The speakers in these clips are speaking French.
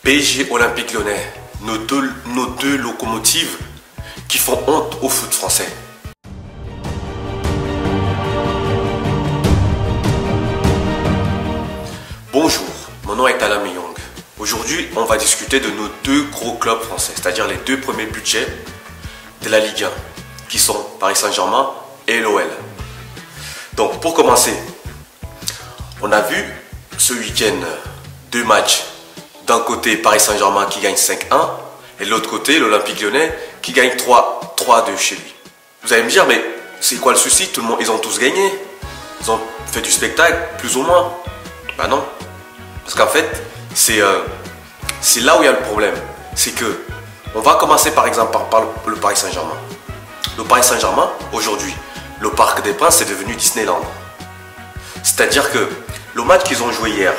PSG Olympique Lyonnais, nos deux locomotives qui font honte au foot français. Bonjour, mon nom est Alain Meyong. Aujourd'hui, on va discuter de nos deux gros clubs français, c'est-à-dire les deux premiers budgets de la Ligue 1, qui sont Paris Saint-Germain et l'OL. Donc, pour commencer, on a vu ce week-end deux matchs. D'un côté, Paris Saint-Germain qui gagne 5-1 et de l'autre côté, l'Olympique Lyonnais qui gagne 3-2 chez lui. Vous allez me dire, mais c'est quoi le souci? Tout le monde, ils ont tous gagné. Ils ont fait du spectacle, plus ou moins. Ben non. Parce qu'en fait, c'est là où il y a le problème. C'est que, on va commencer par exemple par le Paris Saint-Germain. Le Paris Saint-Germain, aujourd'hui, le Parc des Princes est devenu Disneyland. C'est-à-dire que le match qu'ils ont joué hier,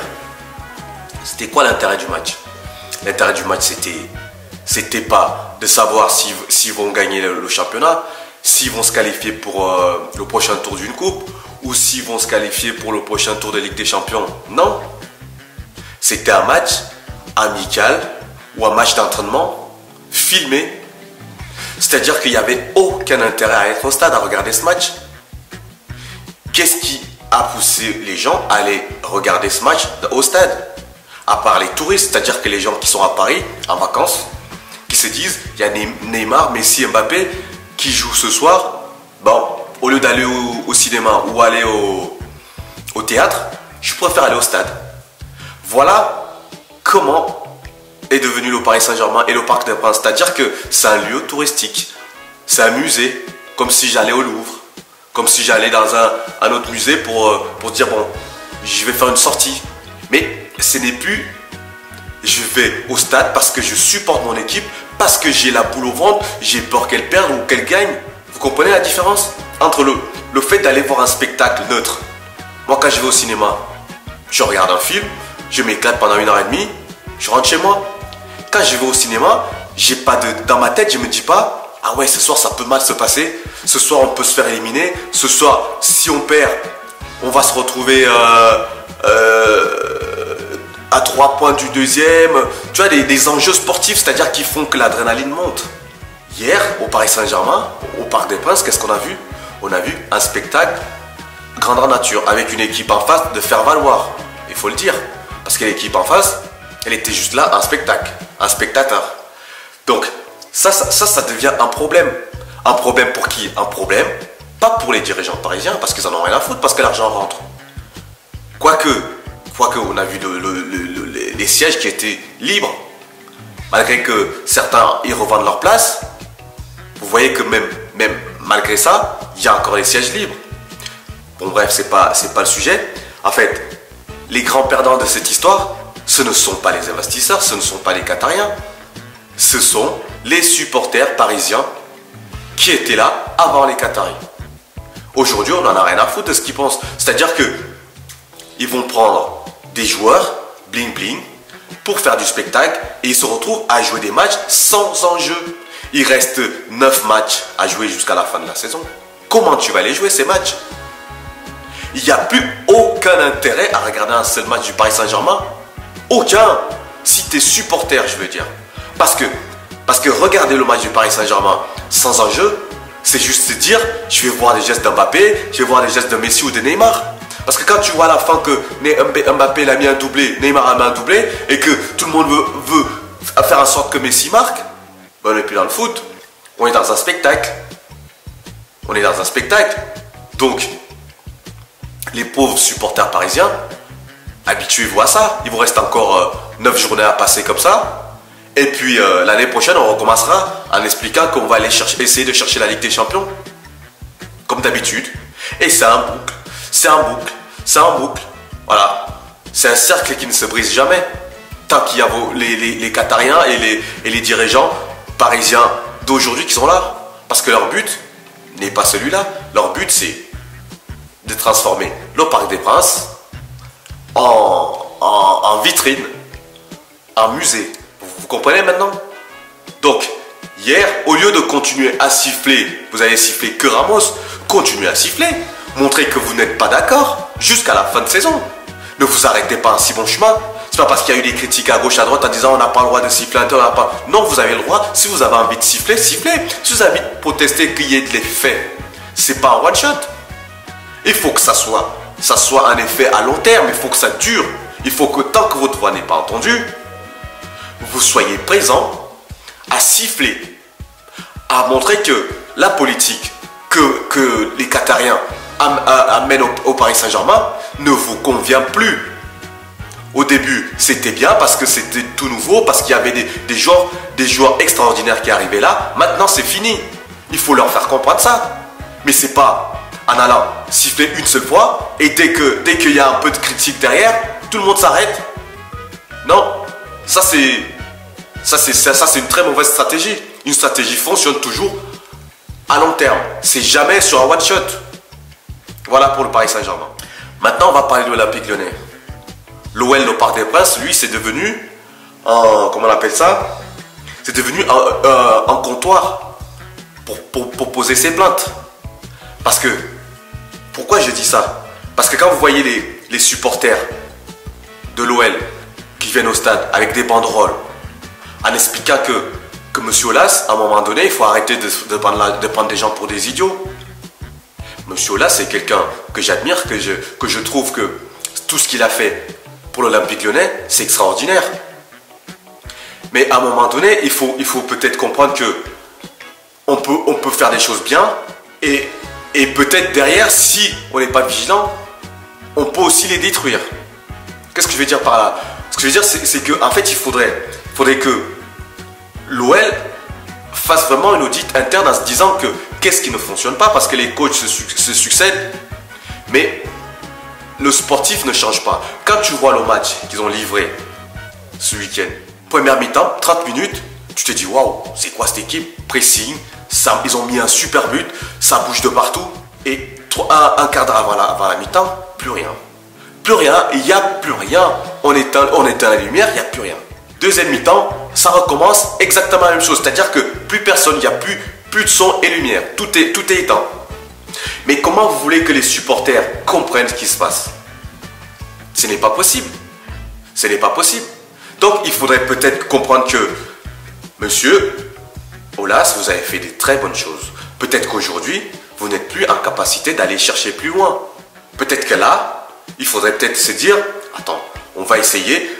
c'était quoi l'intérêt du match? L'intérêt du match, c'était pas de savoir s'ils vont gagner le championnat, s'ils vont se qualifier pour le prochain tour d'une coupe, ou s'ils vont se qualifier pour le prochain tour de Ligue des Champions. Non. C'était un match amical ou un match d'entraînement filmé. C'est-à-dire qu'il n'y avait aucun intérêt à être au stade, à regarder ce match. Qu'est-ce qui a poussé les gens à aller regarder ce match au stade? À part les touristes, c'est-à-dire que les gens qui sont à Paris en vacances, qui se disent, il y a Neymar, Messi, Mbappé qui jouent ce soir. Bon, au lieu d'aller au cinéma ou aller au théâtre, je préfère aller au stade. Voilà comment est devenu le Paris Saint-Germain et le Parc des Princes. C'est-à-dire que c'est un lieu touristique, c'est un musée, comme si j'allais au Louvre, comme si j'allais dans un autre musée pour dire, bon, je vais faire une sortie. Mais ce n'est plus, je vais au stade parce que je supporte mon équipe, parce que j'ai la boule au ventre, j'ai peur qu'elle perde ou qu'elle gagne. Vous comprenez la différence entre le fait d'aller voir un spectacle neutre? Moi, quand je vais au cinéma, je regarde un film, je m'éclate pendant 1h30, je rentre chez moi. Quand je vais au cinéma, j'ai pas dans ma tête, je me dis pas, ah ouais, ce soir ça peut mal se passer, ce soir on peut se faire éliminer, ce soir si on perd, on va se retrouver à 3 points du deuxième. Tu vois, des enjeux sportifs, c'est-à-dire qui font que l'adrénaline monte. Hier, au Paris Saint-Germain, au Parc des Princes, qu'est-ce qu'on a vu? On a vu un spectacle grandeur nature, avec une équipe en face de faire valoir. Il faut le dire. Parce que l'équipe en face, elle était juste là, un spectacle, un spectateur. Donc, ça devient un problème. Un problème pour qui? Un problème, pas pour les dirigeants parisiens, parce qu'ils en ont rien à foutre, parce que l'argent rentre. Quoique, on a vu les sièges qui étaient libres. Malgré que certains y revendent leur place, vous voyez que même malgré ça, il y a encore les sièges libres. Bon bref, c'est pas le sujet. En fait, les grands perdants de cette histoire, ce ne sont pas les investisseurs, ce ne sont pas les Qatariens. Ce sont les supporters parisiens qui étaient là avant les Qataris. Aujourd'hui, on n'en a rien à foutre de ce qu'ils pensent. C'est-à-dire que ils vont prendre des joueurs bling bling pour faire du spectacle et ils se retrouvent à jouer des matchs sans enjeu. Il reste 9 matchs à jouer jusqu'à la fin de la saison. Comment tu vas les jouer ces matchs? Il n'y a plus aucun intérêt à regarder un seul match du Paris Saint-Germain. Aucun. Si tu es supporter, je veux dire. Parce que regarder le match du Paris Saint-Germain sans enjeu, c'est juste se dire, je vais voir les gestes d'Mbappé, je vais voir les gestes de Messi ou de Neymar. Parce que quand tu vois à la fin que Mbappé a mis un doublé, Neymar a mis un doublé, et que tout le monde veut faire en sorte que Messi marque, ben on n'est plus dans le foot. On est dans un spectacle. On est dans un spectacle. Donc, les pauvres supporters parisiens, habituez-vous à ça. Il vous reste encore 9 journées à passer comme ça. Et puis l'année prochaine, on recommencera en expliquant qu'on va aller essayer de chercher la Ligue des Champions. Comme d'habitude. Et c'est un boucle. C'est un boucle. C'est un boucle. Voilà. C'est un cercle qui ne se brise jamais. Tant qu'il y a les Qatariens et les dirigeants parisiens d'aujourd'hui qui sont là. Parce que leur but n'est pas celui-là. Leur but, c'est de transformer le Parc des Princes en vitrine, en musée. Vous comprenez maintenant? Donc, hier, au lieu de continuer à siffler, vous avez sifflé que Ramos, continuez à siffler, montrez que vous n'êtes pas d'accord jusqu'à la fin de saison. Ne vous arrêtez pas en si bon chemin. C'est C'est pas parce qu'il y a eu des critiques à gauche, à droite en disant on n'a pas le droit de siffler, on n'a pas... Non, vous avez le droit. Si vous avez envie de siffler, sifflez. Si vous avez envie de protester, qu'il y ait de l'effet. C'est pas un one shot. Il faut que ça soit un effet à long terme. Il faut que ça dure. Il faut que tant que votre voix n'est pas entendue, vous soyez présent à siffler, à montrer que la politique que les Qatariens amènent au Paris Saint-Germain ne vous convient plus. Au début, c'était bien parce que c'était tout nouveau, parce qu'il y avait des joueurs extraordinaires qui arrivaient là. Maintenant, c'est fini. Il faut leur faire comprendre ça. Mais c'est pas en allant siffler une seule fois et dès qu'il y a un peu de critique derrière, tout le monde s'arrête. Non, ça c'est une très mauvaise stratégie. Une stratégie fonctionne toujours à long terme. C'est jamais sur un one shot. Voilà pour le Paris Saint-Germain. Maintenant, on va parler de l'Olympique Lyonnais. L'OL au Parc des Princes, lui, c'est devenu comment on appelle ça? C'est devenu un comptoir pour poser ses plaintes. Parce que, pourquoi je dis ça? Parce que quand vous voyez les supporters de l'OL qui viennent au stade avec des banderoles en expliquant que M. Aulas, à un moment donné, il faut arrêter de prendre des gens pour des idiots. M. Aulas, c'est quelqu'un que j'admire, que je trouve que tout ce qu'il a fait pour l'Olympique Lyonnais, c'est extraordinaire. Mais à un moment donné, il faut peut-être comprendre que on peut faire des choses bien et peut-être derrière, si on n'est pas vigilant, on peut aussi les détruire. Qu'est-ce que je veux dire par là? Ce que je veux dire, c'est qu'en fait, il faudrait que l'OL fasse vraiment une audit interne en se disant que qu'est-ce qui ne fonctionne pas, parce que les coachs se succèdent, mais le sportif ne change pas. Quand tu vois le match qu'ils ont livré ce week-end, première mi-temps, 30 minutes, tu te dis waouh, c'est quoi cette équipe? Pressing, ils ont mis un super but, ça bouge de partout, et un quart d'heure avant la mi-temps, plus rien. Plus rien, il n'y a plus rien. On éteint la lumière, il n'y a plus rien. Deuxième mi-temps, ça recommence exactement la même chose. C'est-à-dire que plus personne, il n'y a plus de son et lumière. Tout est éteint. Mais comment vous voulez que les supporters comprennent ce qui se passe? Ce n'est pas possible. Ce n'est pas possible. Donc il faudrait peut-être comprendre que, monsieur Aulas, vous avez fait des très bonnes choses. Peut-être qu'aujourd'hui, vous n'êtes plus en capacité d'aller chercher plus loin. Peut-être que là, il faudrait peut-être se dire, attends, on va essayer.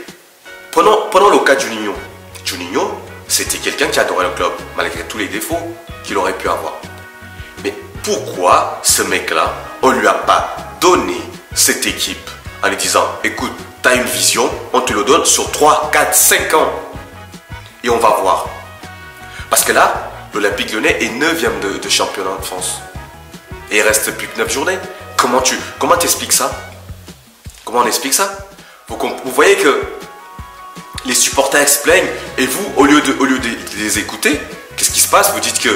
Prenons le cas de Juninho. Juninho, c'était quelqu'un qui adorait le club, malgré tous les défauts qu'il aurait pu avoir. Mais pourquoi ce mec-là, on ne lui a pas donné cette équipe en lui disant, écoute, tu as une vision, on te le donne sur 3, 4, 5 ans. Et on va voir. Parce que là, l'Olympique Lyonnais est 9e de championnat de France. Et il reste plus que 9 journées. Comment t'expliques ça? Comment on explique ça? Vous voyez que les supporters se plaignent et vous, au lieu de les écouter, qu'est-ce qui se passe? Vous dites que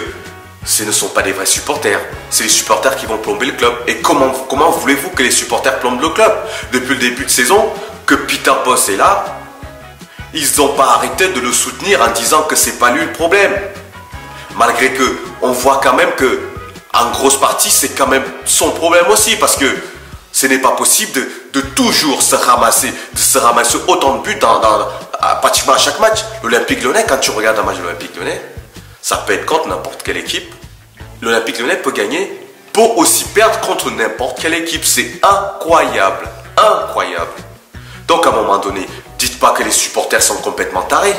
ce ne sont pas des vrais supporters. C'est les supporters qui vont plomber le club. Et comment voulez-vous que les supporters plombent le club? Depuis le début de saison, que Peter Bosz est là, ils n'ont pas arrêté de le soutenir en disant que c'est pas lui le problème. Malgré que on voit quand même que en grosse partie, c'est quand même son problème aussi, parce que ce n'est pas possible de toujours se ramasser autant de buts pratiquement à chaque match. L'Olympique Lyonnais, quand tu regardes un match de l'Olympique Lyonnais, ça peut être contre n'importe quelle équipe. L'Olympique Lyonnais peut gagner, peut aussi perdre contre n'importe quelle équipe. C'est incroyable, incroyable. Donc à un moment donné, dites pas que les supporters sont complètement tarés.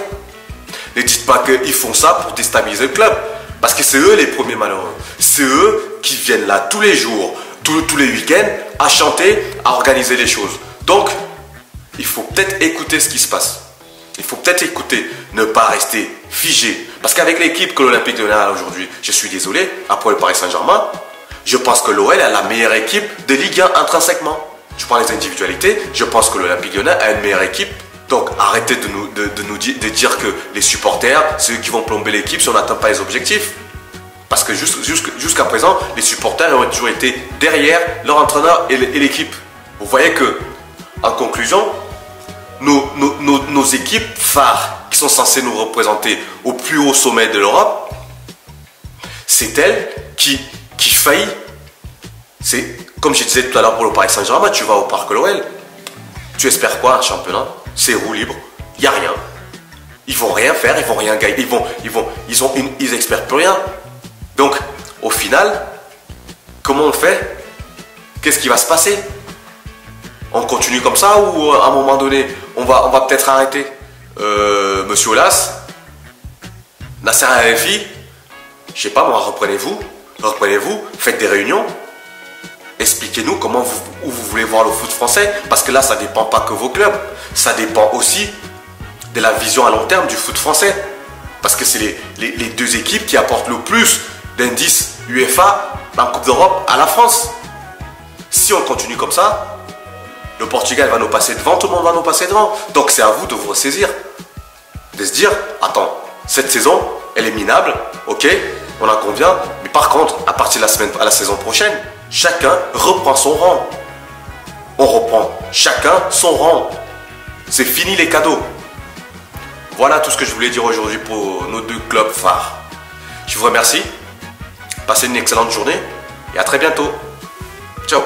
Ne dites pas qu'ils font ça pour déstabiliser le club. Parce que c'est eux les premiers malheureux. C'est eux qui viennent là tous les jours, tous les week-ends, à chanter, à organiser les choses. Donc, il faut peut-être écouter ce qui se passe. Il faut peut-être écouter, ne pas rester figé. Parce qu'avec l'équipe que l'Olympique Lyonnais a aujourd'hui, je suis désolé, après le Paris Saint-Germain, je pense que l'OL a la meilleure équipe de Ligue 1 intrinsèquement. Je prends les individualités, je pense que l'Olympique Lyonnais a une meilleure équipe. Donc arrêtez de dire que les supporters, c'est eux qui vont plomber l'équipe si on n'atteint pas les objectifs. Parce que jusqu'à présent, les supporters ont toujours été derrière leur entraîneur et l'équipe. Vous voyez que, en conclusion, nos équipes phares qui sont censées nous représenter au plus haut sommet de l'Europe, c'est elles qui faillissent. C'est comme je disais tout à l'heure pour le Paris Saint-Germain, tu vas au Parc l'OL, tu espères quoi, un championnat? c'est roue libre, il n'y a rien. Ils vont rien faire, ils vont rien gagner, ils espèrent plus rien. Donc, au final, comment on fait? Qu'est-ce qui va se passer? On continue comme ça ou à un moment donné, on va peut-être arrêter Monsieur Aulas, Nasser Al-Khelaifi, je sais pas moi, reprenez-vous, faites des réunions, expliquez-nous où vous voulez voir le foot français, parce que là, ça dépend pas que vos clubs, ça dépend aussi de la vision à long terme du foot français, parce que c'est les deux équipes qui apportent le plus d'indices UEFA en Coupe d'Europe à la France. Si on continue comme ça, le Portugal va nous passer devant, tout le monde va nous passer devant. Donc c'est à vous de vous ressaisir, de se dire, attends, cette saison, elle est minable, ok, on en convient, mais par contre, à partir de la saison prochaine, chacun reprend son rang. On reprend chacun son rang. C'est fini les cadeaux. Voilà tout ce que je voulais dire aujourd'hui pour nos deux clubs phares. Je vous remercie. Passez une excellente journée et à très bientôt. Ciao.